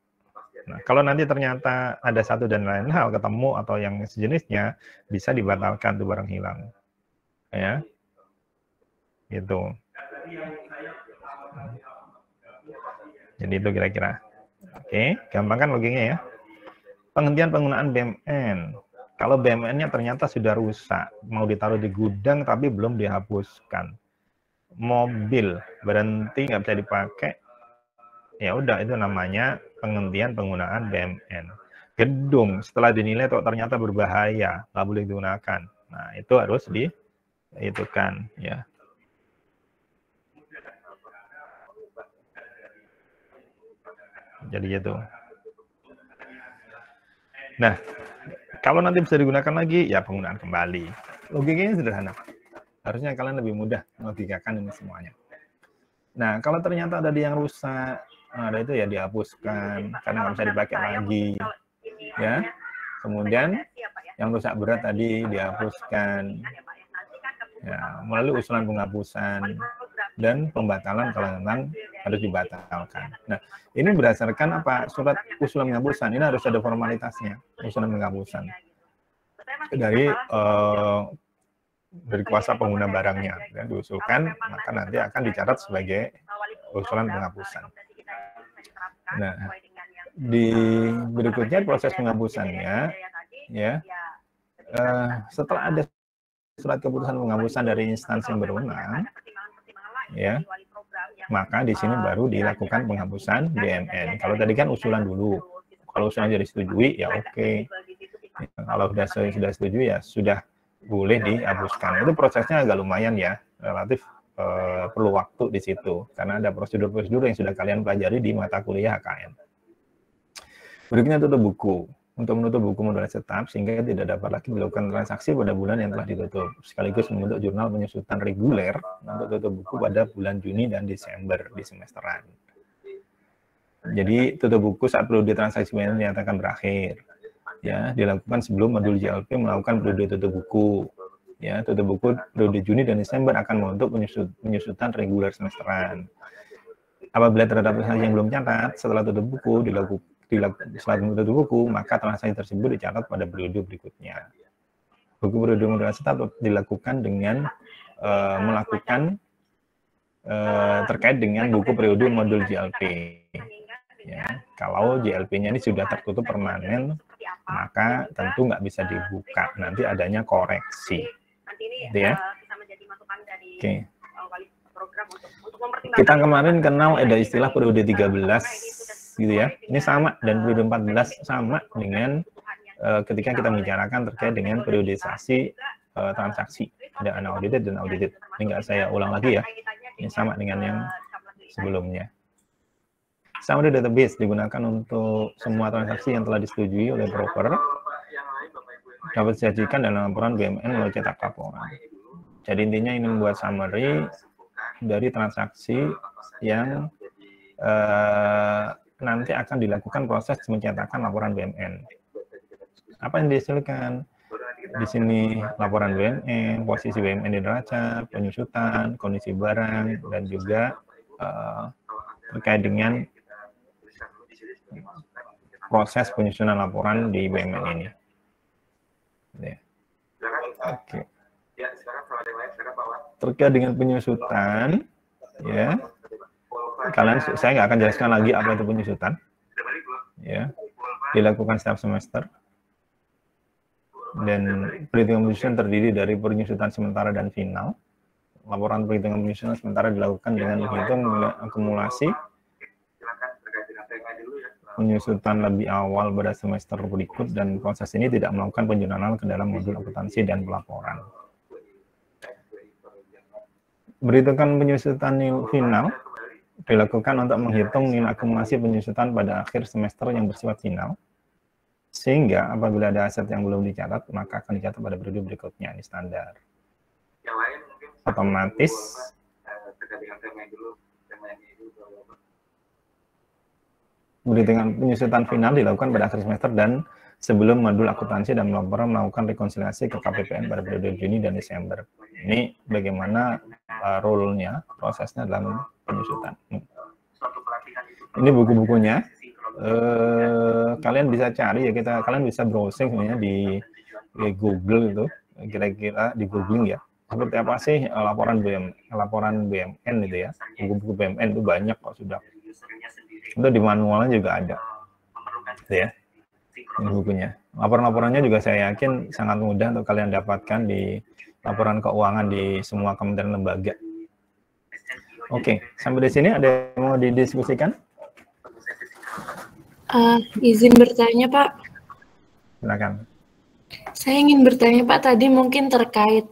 Nah, kalau nanti ternyata ada satu dan lain hal ketemu atau yang sejenisnya, bisa dibatalkan tuh barang hilang. Ya. Gitu. Jadi itu kira-kira. Oke, gampang kan logiknya ya. Penghentian penggunaan BMN. Kalau BMN-nya ternyata sudah rusak, mau ditaruh di gudang tapi belum dihapuskan. Mobil berhenti nggak bisa dipakai, ya udah itu namanya penghentian penggunaan BMN. Gedung setelah dinilai kok ternyata berbahaya, nggak boleh digunakan. Nah itu harus dihitungkan ya. Jadi gitu. Nah, kalau nanti bisa digunakan lagi, ya penggunaan kembali. Logikanya sederhana. Harusnya kalian lebih mudah melogikakan ini semuanya. Nah, kalau ternyata ada yang rusak, ada itu ya dihapuskan karena nggak bisa dipakai lagi. Ya. Kemudian yang rusak berat tadi dihapuskan. Ya, melalui usulan penghapusan dan pembatalan kalau memang harus dibatalkan. Nah, ini berdasarkan apa? Surat usulan penghapusan. Ini harus ada formalitasnya, usulan penghapusan. Dari kuasa pengguna barangnya dan diusulkan, maka nanti akan dicatat sebagai usulan penghapusan. Nah, di berikutnya proses penghapusannya, ya, setelah ada surat keputusan penghapusan dari instansi yang berwenang, ya, maka di sini baru dilakukan penghapusan BMN. Kalau tadi kan usulan dulu, kalau usulan jadi disetujui, ya oke. Kalau sudah setuju, ya sudah boleh dihapuskan. Itu prosesnya agak lumayan ya, relatif perlu waktu di situ, karena ada prosedur-prosedur yang sudah kalian pelajari di mata kuliah HKN. Berikutnya tutup buku. Untuk menutup buku moderasi tetap sehingga tidak dapat lagi dilakukan transaksi pada bulan yang telah ditutup, sekaligus membentuk jurnal penyusutan reguler untuk tutup buku pada bulan Juni dan Desember di semesteran. Jadi tutup buku saat periode transaksi BMN dinyatakan berakhir, ya, dilakukan sebelum modul JLP melakukan periode tutup buku. Ya, tutup buku periode Juni dan Desember akan membentuk penyusutan reguler semesteran. Apabila terdapat transaksi yang belum catat setelah tutup buku setelah tutup buku, maka transaksi tersebut dicatat pada periode berikutnya. Buku periode moderasi tetap dilakukan dengan melakukan terkait dengan buku periode modul JLP. Ya, kalau JLP-nya ini sudah tertutup permanen, maka tentu nggak bisa dibuka. Nanti adanya koreksi. Gitu ya. Oke. Kita kemarin kenal ada istilah periode 13. Gitu ya, ini sama, dan periode 14 sama dengan ketika kita membicarakan terkait dengan periodisasi transaksi, ada unaudited dan audited. Ini nggak saya ulang lagi ya, ini sama dengan yang sebelumnya. Summary database digunakan untuk semua transaksi yang telah disetujui oleh broker, dapat disajikan dalam laporan BMN melalui cetak laporan. Jadi intinya ini membuat summary dari transaksi yang nanti akan dilakukan proses mencetakan laporan BMN. Apa yang dihasilkan? Di sini laporan BMN, posisi BMN di neraca, penyusutan, kondisi barang, dan juga terkait dengan proses penyusunan laporan di BMN ini. Ya. Oke. Terkait dengan penyusutan, ya. Saya nggak akan jelaskan lagi apa itu penyusutan, ya, dilakukan setiap semester, dan perhitungan penyusutan terdiri dari penyusutan sementara dan final. Laporan perhitungan penyusutan sementara dilakukan dengan menghitung akumulasi penyusutan lebih awal pada semester berikut, dan proses ini tidak melakukan penjurnalan ke dalam modul akuntansi dan pelaporan. Perhitungan penyusutan final dilakukan untuk menghitung nilai akumulasi penyusutan pada akhir semester yang bersifat final, sehingga apabila ada aset yang belum dicatat, maka akan dicatat pada periode berikutnya. Ini standar. Otomatis perhitungan penyusutan final dilakukan pada akhir semester dan sebelum modul akuntansi dan pelaporan melakukan rekonsiliasi ke KPPN pada periode Juni dan Desember. Ini bagaimana role-nya, prosesnya dalam penyusutan. Ini buku-bukunya. Kalian bisa cari ya, kalian bisa browsing sebenarnya di Google itu, kira-kira di googling ya. Seperti apa sih laporan BMN itu ya. Buku-buku BMN itu banyak kok sudah. Itu di manualnya juga ada, gitu ya. Ini bukunya. Laporan-laporannya juga saya yakin sangat mudah untuk kalian dapatkan di laporan keuangan di semua kementerian lembaga. Oke, sampai di sini ada yang mau didiskusikan? Izin bertanya, Pak. Silakan. Saya ingin bertanya, Pak, tadi mungkin terkait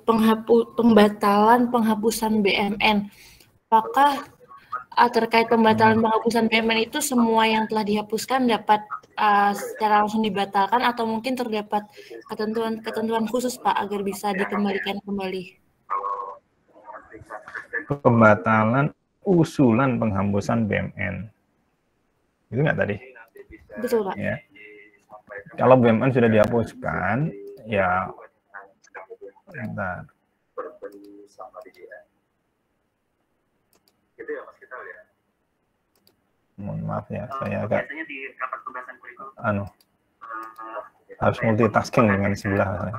pembatalan penghapusan BMN. Apakah terkait pembatalan penghapusan BMN itu semua yang telah dihapuskan dapat secara langsung dibatalkan atau mungkin terdapat ketentuan khusus, Pak, agar bisa dikembalikan kembali? Pembatalan usulan penghapusan BMN. Itu nggak tadi? Betul, Pak. Ya. Kalau BMN sudah dihapuskan, ya bentar. Mohon maaf ya, saya agak harus multitasking dengan sebelah saya.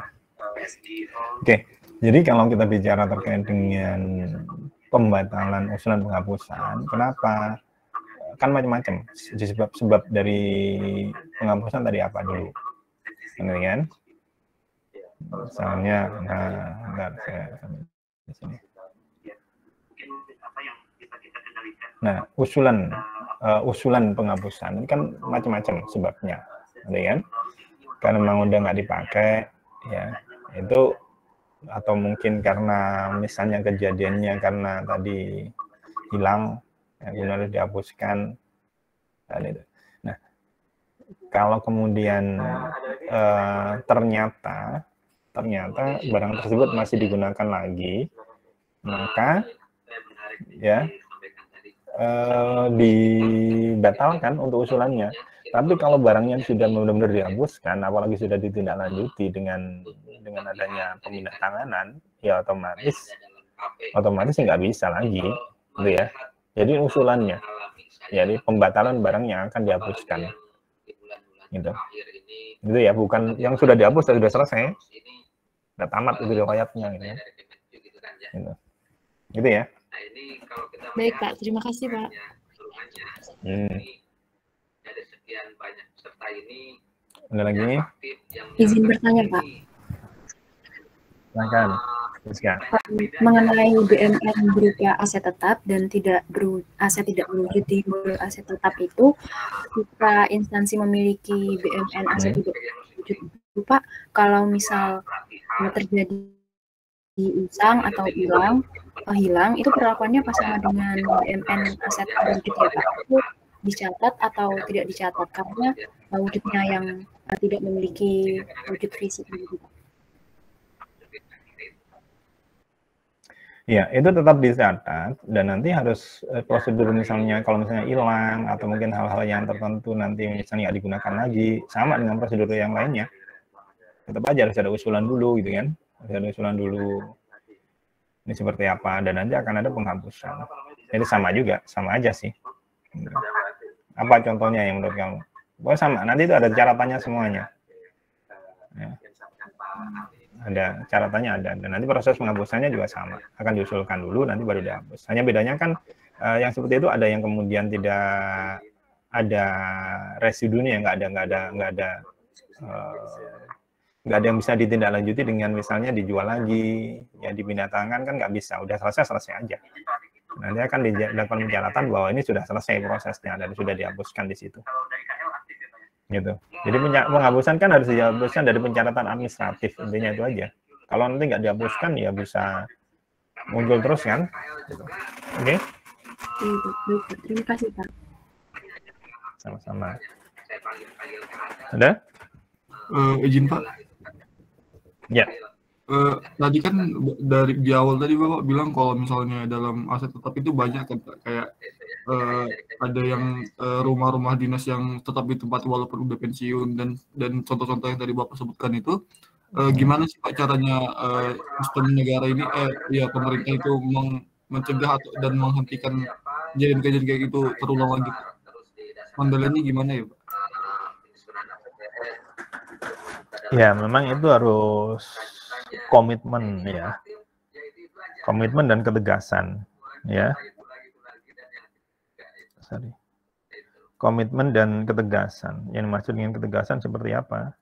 Oke, jadi kalau kita bicara terkait dengan pembatalan usulan penghapusan, kenapa? Kan macam-macam. Sebab dari penghapusan tadi apa dulu? Ini kan? Misalnya, bentar, saya di sini. Nah, usulan penghapusan kan macam-macam sebabnya, kan? Karena memang udah nggak dipakai, ya itu, atau mungkin karena misalnya kejadiannya karena tadi hilang, ya, kemudian dihapuskan, dan itu. Nah, kalau kemudian ternyata barang tersebut masih digunakan lagi, maka ya dibatalkan untuk usulannya. Tapi kalau barangnya sudah benar-benar dihapuskan, apalagi sudah ditindaklanjuti dengan adanya pemindah tanganan, ya otomatis nggak bisa lagi, gitu ya. Jadi usulannya, jadi pembatalan barangnya akan dihapuskan, gitu. Gitu ya, bukan yang sudah dihapus sudah selesai, udah tamat itu riwayatnya, gitu. Gitu ya. Baik, Pak. Terima kasih, Pak. Ada lagi? Izin bertanya, Pak. Silakan. Mengenai BMN berupa aset tetap dan aset tidak berwujud di model aset tetap itu, jika instansi memiliki BMN aset tidak berwujud itu, Pak, kalau misal terjadi usang atau hilang, itu perlakuannya apa sama dengan BMN aset berwujud ya, Pak? Itu dicatat atau tidak dicatat karena wujudnya yang tidak memiliki wujud fisik begitu, Pak? Ya, itu tetap dicatat dan nanti harus prosedur misalnya kalau misalnya hilang atau mungkin hal-hal yang tertentu nanti misalnya nggak digunakan lagi, sama dengan prosedur yang lainnya. Tetap aja harus ada usulan dulu gitu kan, harus ada usulan dulu ini seperti apa dan nanti akan ada penghapusan. Jadi sama aja sih. Apa contohnya yang menurut kamu? Pokoknya sama, nanti itu ada catatannya semuanya. Ya. Ada catatannya ada dan nanti proses penghapusannya juga sama, akan diusulkan dulu nanti baru dihapus. Hanya bedanya kan yang seperti itu ada yang kemudian tidak ada residunya, nggak ada yang bisa ditindaklanjuti dengan misalnya dijual lagi, ya dibinatangkan kan nggak bisa, udah selesai aja. Nanti akan dilakukan pencatatan bahwa ini sudah selesai prosesnya dan sudah dihapuskan di situ. Gitu. Jadi penghapusan kan harus dihapuskan dari pencatatan administratif, intinya itu aja. Kalau nanti nggak dihapuskan ya bisa muncul terus kan. Gitu. Oke? Terima kasih, Pak. Sama-sama. Ada? Izin, Pak. Ya. Tadi kan di awal tadi Bapak bilang kalau misalnya dalam aset tetap itu banyak kan, Pak, kayak ada yang rumah-rumah dinas yang tetap ditempati walaupun udah pensiun dan contoh-contoh yang tadi Bapak sebutkan itu, gimana sih Pak caranya sistem negara ini pemerintah itu mencegah dan menghentikan kejadian-kejadian kayak gitu terulang lagi? Pengendaliannya gimana ya Pak? Ya, memang itu harus komitmen ya. Komitmen dan ketegasan ya. komitmen dan ketegasan. Yang dimaksud dengan ketegasan seperti apa?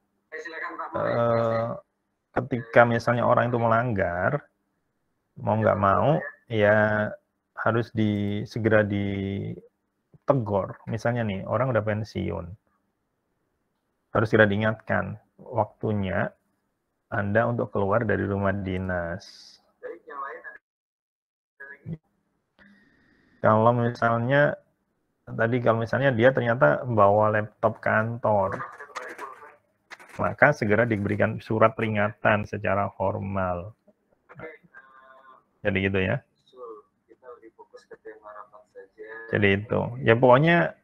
Ketika misalnya orang itu melanggar, mau nggak mau, ya harus segera ditegur. Misalnya nih, orang udah pensiun, harus segera diingatkan, waktunya Anda untuk keluar dari rumah dinas. Kalau misalnya dia ternyata bawa laptop kantor, maka segera diberikan surat peringatan secara formal. Jadi gitu ya. Jadi itu. Ya pokoknya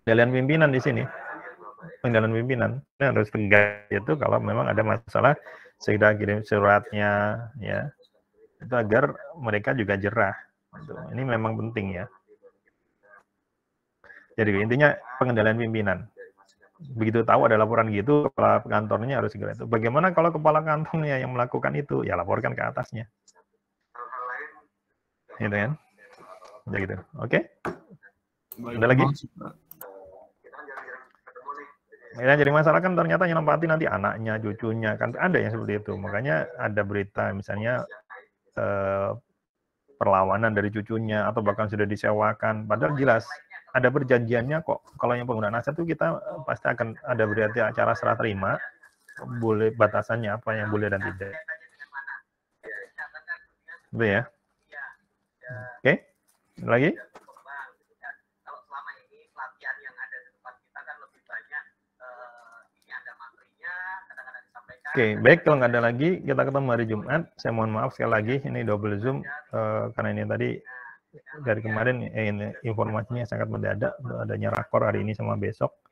pengendalian pimpinan di sini. Pengendalian pimpinan harus tegas itu kalau memang ada masalah segera kirim suratnya ya. Itu agar mereka juga jerah. Ini memang penting ya. Jadi intinya pengendalian pimpinan. Begitu tahu ada laporan gitu, kepala kantornya harus segera itu. Bagaimana kalau kepala kantornya yang melakukan itu? Ya laporkan ke atasnya. Gitu kan? Ya gitu. Oke? Ada lagi? Ya, jadi masalah kan ternyata yang nempati nanti anaknya, cucunya. Kan ada yang seperti itu. Makanya ada berita misalnya perlawanan dari cucunya atau bahkan sudah disewakan. Padahal jelas ada perjanjiannya kok. Kalau yang penggunaan aset itu kita pasti akan ada berarti acara serah terima, boleh batasannya apa yang boleh dan tidak. Itu ya. Oke, lagi? Kalau selama ini pelatihan yang ada di tempat kita kan lebih banyak ini ada materinya, kadang-kadang disampaikan. Oke, baik, kalau nggak ada lagi, kita ketemu hari Jumat. Saya mohon maaf sekali lagi, ini double Zoom karena ini tadi dari kemarin ini informasinya sangat mendadak, adanya rakor hari ini sama besok.